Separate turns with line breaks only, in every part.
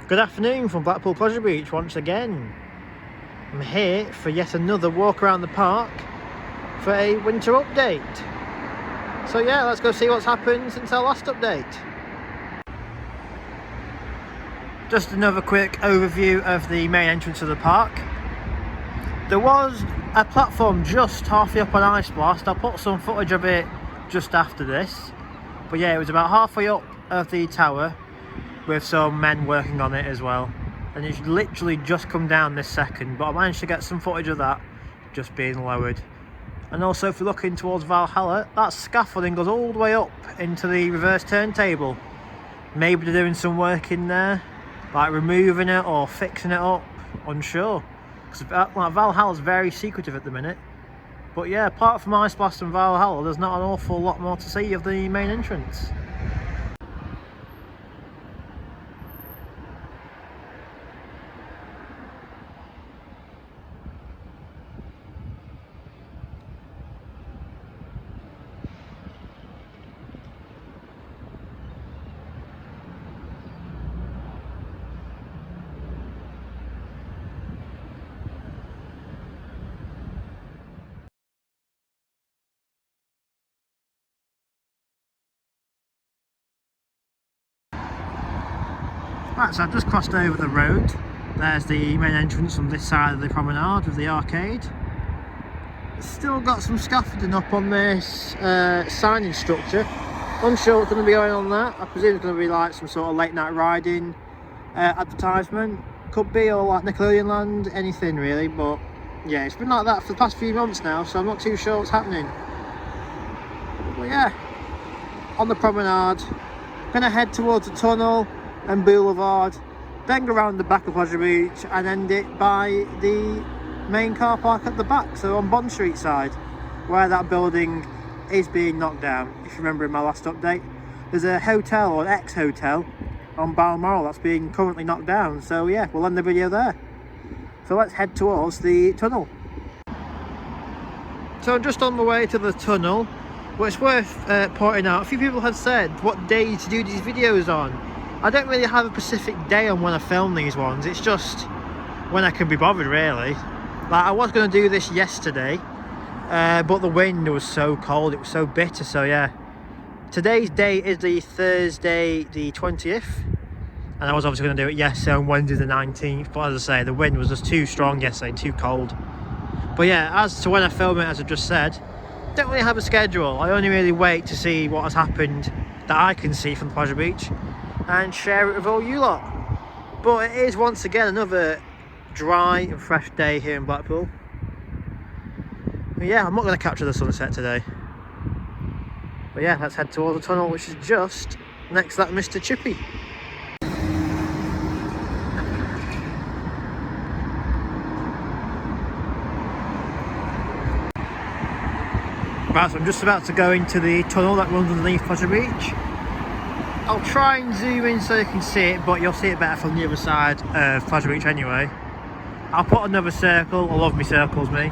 Good afternoon from Blackpool Pleasure Beach once again. I'm here for yet another walk around the park for a winter update. So yeah, let's go see what's happened since our last update. Just another quick overview of the main entrance of the park. There was a platform just halfway up on Ice Blast. I'll put some footage of it just after this. But yeah, it was about halfway up of the tower, with some men working on it as well, and it's literally just come down this second, but I managed to get some footage of that just being lowered. And also, if you're looking towards Valhalla, that scaffolding goes all the way up into the reverse turntable. Maybe they're doing some work in there, like removing it or fixing it up, unsure, because like, Valhalla's very secretive at the minute. But yeah, apart from Ice Blast and Valhalla, there's not an awful lot more to see of the main entrance. Right, so I've just crossed over the road. There's the main entrance on this side of the promenade with the arcade. It's still got some scaffolding up on this signage structure. Unsure what's going to be going on there. I presume it's going to be like some sort of late night riding advertisement. Could be, or like Nickelodeon Land, anything really. But yeah, it's been like that for the past few months now, so I'm not too sure what's happening. But yeah, on the promenade, gonna head towards the tunnel and boulevard, then go around the back of Pleasure Beach and end it by the main car park at the back, so on Bond Street side, where that building is being knocked down. If you remember in my last update, there's a hotel, or an ex-hotel, on Balomoral that's being currently knocked down. So yeah, we'll end the video there. So let's head towards the tunnel. So I'm just on the way to the tunnel, but it's worth pointing out, a few people have said what day to do these videos on. I don't really have a specific day on when I film these ones, it's just when I can be bothered really. Like, I was going to do this yesterday, but the wind was so cold, it was so bitter, so yeah. Today's date is the Thursday the 20th, and I was obviously going to do it yesterday on Wednesday the 19th, but as I say, the wind was just too strong yesterday, too cold. But yeah, as to when I film it, as I just said, don't really have a schedule. I only really wait to see what has happened that I can see from the Pleasure Beach and share it with all you lot. But it is once again another dry and fresh day here in Blackpool. But yeah, I'm not going to capture the sunset today. But yeah, let's head towards the tunnel, which is just next to that Mr. Chippy. Right, so I'm just about to go into the tunnel that runs underneath Pleasure Beach. I'll try and zoom in so you can see it, but you'll see it better from the other side of Pleasure Beach anyway. I'll put another circle, I love me circles, me.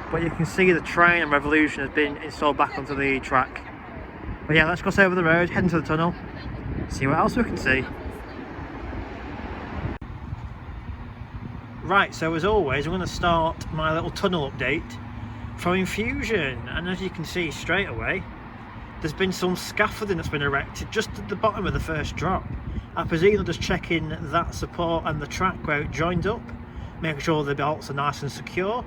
But you can see the train and Revolution has been installed back onto the track. But yeah, let's cross over the road, head into the tunnel, see what else we can see. Right, so as always, I'm going to start my little tunnel update from Infusion. And as you can see straight away, there's been some scaffolding that's been erected just at the bottom of the first drop. I presume they're just checking that support and the track where it joined up, making sure the bolts are nice and secure.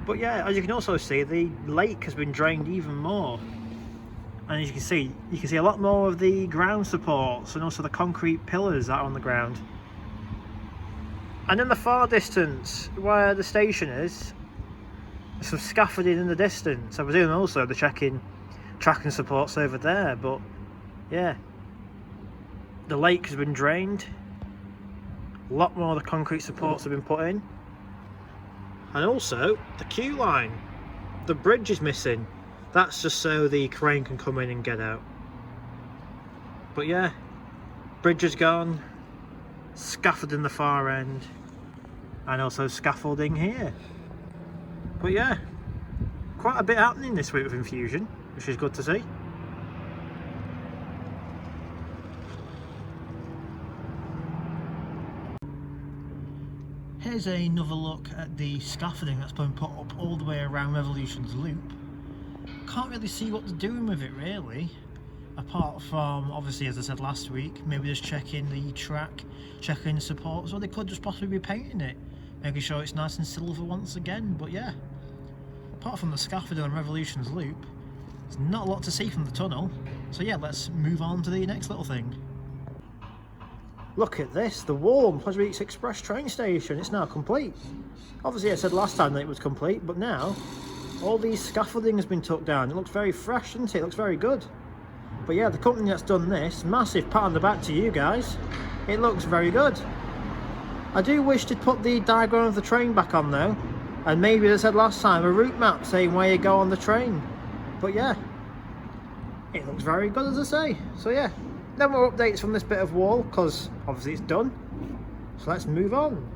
But yeah, as you can also see, the lake has been drained even more. And as you can see a lot more of the ground supports and also the concrete pillars that are on the ground. And in the far distance, where the station is, there's some scaffolding in the distance. I presume also they're checking track and supports over there, but yeah, the lake has been drained, a lot more of the concrete supports have been put in, and also the queue line, the bridge is missing. That's just so the crane can come in and get out. But yeah, bridge is gone, scaffolding in the far end, and also scaffolding here. But yeah, quite a bit happening this week with Infusion, which is good to see. Here's another look at the scaffolding that's been put up all the way around Revolution's loop. Can't really see what they're doing with it really, apart from, obviously as I said last week, maybe just checking the track, checking the supports, or they could just possibly be painting it, making sure it's nice and silver once again. But yeah, apart from the scaffolding on Revolution's loop, there's not a lot to see from the tunnel. So yeah, let's move on to the next little thing. Look at this, the wall on Pleasure Beach Express train station, it's now complete. Obviously I said last time that it was complete, but now all these scaffolding has been took down. It looks very fresh, doesn't it? It looks very good. But yeah, the company that's done this, massive pat on the back to you guys. It looks very good. I do wish to put the diagram of the train back on though, and maybe as I said last time, a route map saying where you go on the train. But yeah, it looks very good as I say. So yeah, no more updates from this bit of wall because obviously it's done. So let's move on.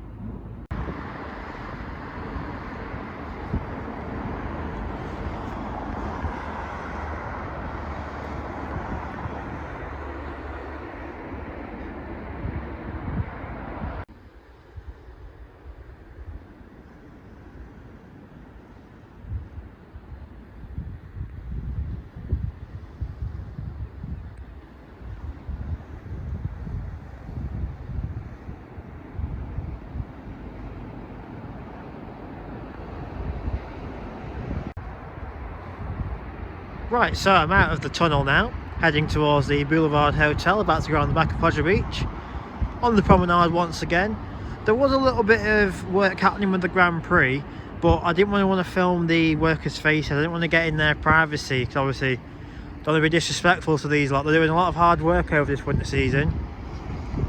Right, so I'm out of the tunnel now, heading towards the Boulevard Hotel, about to go on the back of Pleasure Beach. On the Promenade once again. There was a little bit of work happening with the Grand Prix, but I didn't really want to film the workers' faces. I didn't want to get in their privacy, because obviously don't want to be disrespectful to these lot. They're doing a lot of hard work over this winter season,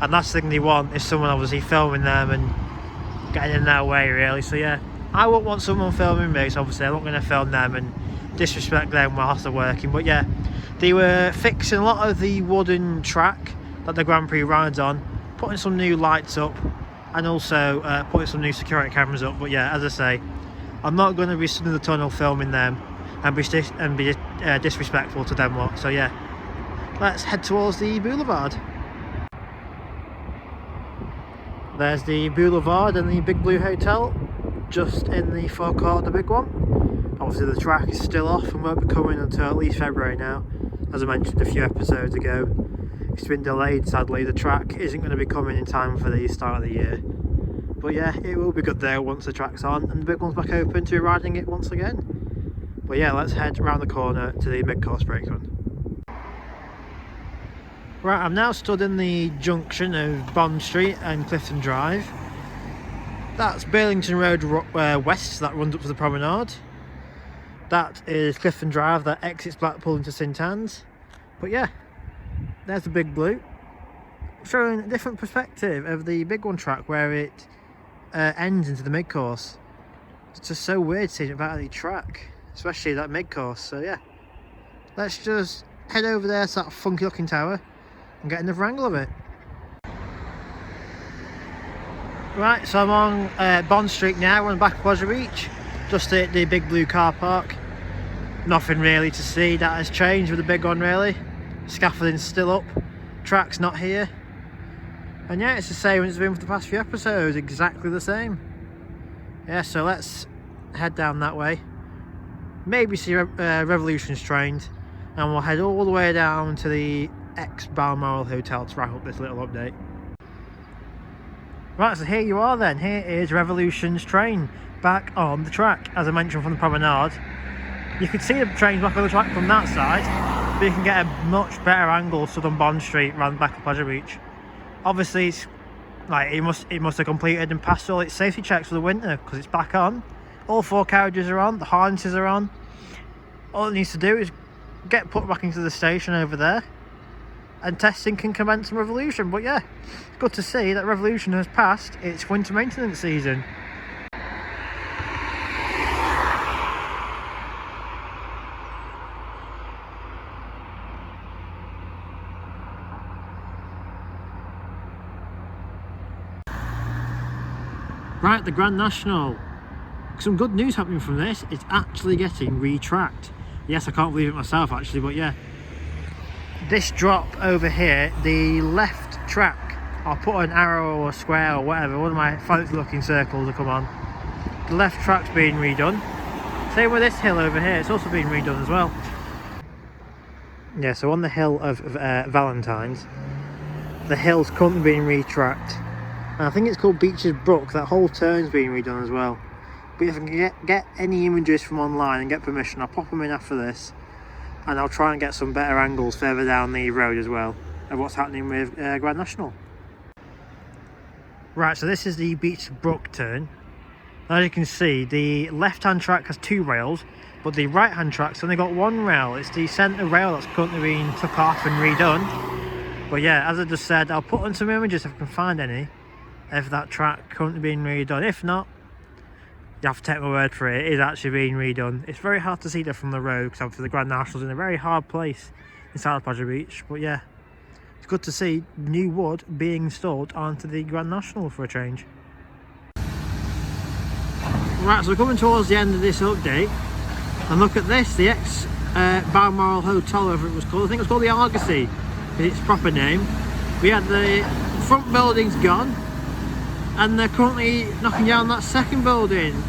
and that's the thing they want, is someone obviously filming them and getting in their way really. So yeah, I won't want someone filming me, so obviously I'm not going to film them and disrespect them whilst they're working. But yeah, they were fixing a lot of the wooden track that the Grand Prix rides on, putting some new lights up, and also putting some new security cameras up. But yeah, as I say, I'm not going to be stood in the tunnel filming them and be disrespectful to them lot. So yeah, let's head towards the Boulevard. There's the Boulevard and the Big Blue Hotel, just in the forecourt of the Big One. Obviously the track is still off and won't be coming until at least February now. As I mentioned a few episodes ago, it's been delayed sadly. The track isn't going to be coming in time for the start of the year. But yeah, it will be good there once the track's on and the Big One's back open to riding it once again. But yeah, let's head around the corner to the mid-course brake run. Right, I'm now stood in the junction of Bond Street and Clifton Drive. That's Burlington Road West, that runs up to the Promenade. That is Clifton Drive that exits Blackpool into St Anne's. But yeah, there's the Big Blue, showing a different perspective of the Big One track where it ends into the mid-course. It's just so weird seeing it back at the track, especially that mid-course. So yeah, let's just head over there to that funky looking tower and get another angle of it. Right, so I'm on Bond Street now. We're on the back of Pleasure Beach, just at the Big Blue car park. Nothing really to see that has changed with the Big One really. Scaffolding's still up, track's not here. And yeah, it's the same as it's been for the past few episodes, exactly the same. Yeah, so let's head down that way. Maybe see Revolution's trained, and we'll head all the way down to the ex-Balomoral Hotel to wrap up this little update. Right, so here you are then. Here is Revolution's train back on the track. As I mentioned from the Promenade, you can see the trains back on the track from that side, but you can get a much better angle stood on Bond Street around the back of Pleasure Beach. Obviously, it's like it must have completed and passed all its safety checks for the winter because it's back on. All four carriages are on, the harnesses are on. All it needs to do is get put back into the station over there, and testing can commence on Revolution. But yeah, it's good to see that Revolution has passed its winter maintenance season. Right, the Grand National. Some good news happening from this. It's actually getting retracked. Yes, I can't believe it myself actually, but yeah. This drop over here, the left track I'll put an arrow or a square or whatever, one of my fancy looking circles to come on. The left track's being redone. Same with this hill over here, it's also been redone as well. Yeah, so on the hill of Valentine's, the hill's currently being retracked. And I think it's called Beach's Brook, that whole turn's being redone as well. But if I can get any images from online and get permission, I'll pop them in after this. And I'll try and get some better angles further down the road as well of what's happening with Grand National. Right, so this is the Beach Brook turn. As you can see, the left-hand track has 2 rails, but the right-hand track's only got 1 rail. It's the centre rail that's currently being took off and redone. But yeah, as I just said, I'll put on some images if I can find any of that track currently being redone. If not, you have to take my word for it, it is actually being redone. It's very hard to see that from the road because obviously the Grand National's in a very hard place inside Pleasure Beach. But yeah, it's good to see new wood being installed onto the Grand National for a change. Right, so we're coming towards the end of this update. And look at this, the ex-Balomoral Hotel, whatever it was called. I think it was called the Argosy, its proper name. We had the front building's gone, and they're currently knocking down that second building.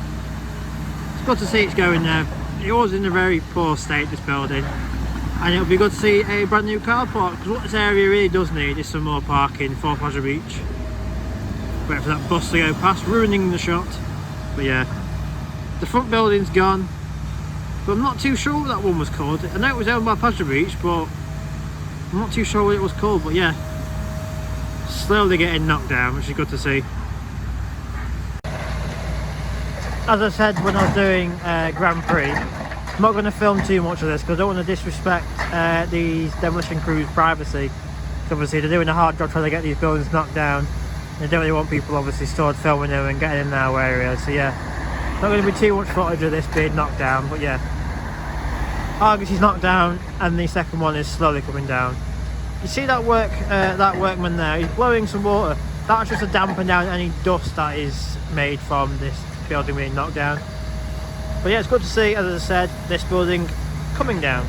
It's good to see it's going there. It was in a very poor state, this building, and it'll be good to see a brand new car park, because what this area really does need is some more parking for Pleasure Beach. Wait for that bus to go past, ruining the shot. But yeah, the front building's gone, but I'm not too sure what that one was called. I know it was owned by Pleasure Beach, but I'm not too sure what it was called. But yeah, slowly getting knocked down, which is good to see. As I said when I was doing Grand Prix, I'm not going to film too much of this because I don't want to disrespect these demolition crews' privacy. Obviously they're doing a hard job trying to get these buildings knocked down. They don't really want people obviously stored filming them and getting in our area, so yeah, not going to be too much footage of this being knocked down. But yeah, Argosy's knocked down and the second one is slowly coming down. You see that workman there, he's blowing some water. That's just to dampen down any dust that is made from this building being knocked down. But yeah, it's good to see, as I said, this building coming down.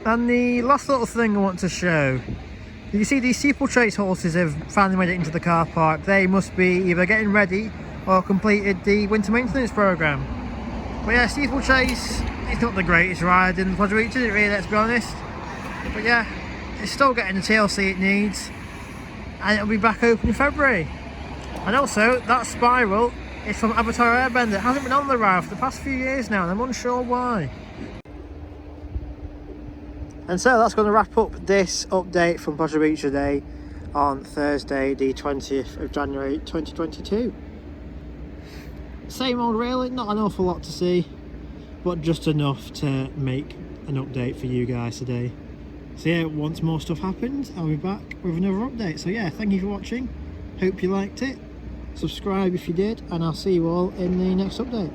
And the last little thing I want to show, you see these steeplechase horses have finally made it into the car park. They must be either getting ready or completed the winter maintenance programme. But yeah, steeplechase, it's not the greatest ride in the Pleasure Beach, is it really, let's be honest. But yeah, it's still getting the TLC it needs, and it'll be back open in February. And also, that spiral is from Avatar Airbender. It hasn't been on the ride for the past few years now, and I'm unsure why. And so that's going to wrap up this update from Pleasure Beach today on Thursday the 20th of January 2022. Same old really, not an awful lot to see, but just enough to make an update for you guys today. So yeah, once more stuff happens, I'll be back with another update. So yeah, thank you for watching, hope you liked it, subscribe if you did, and I'll see you all in the next update.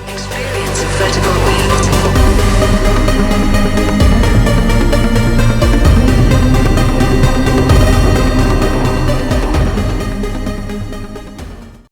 Experience of vertical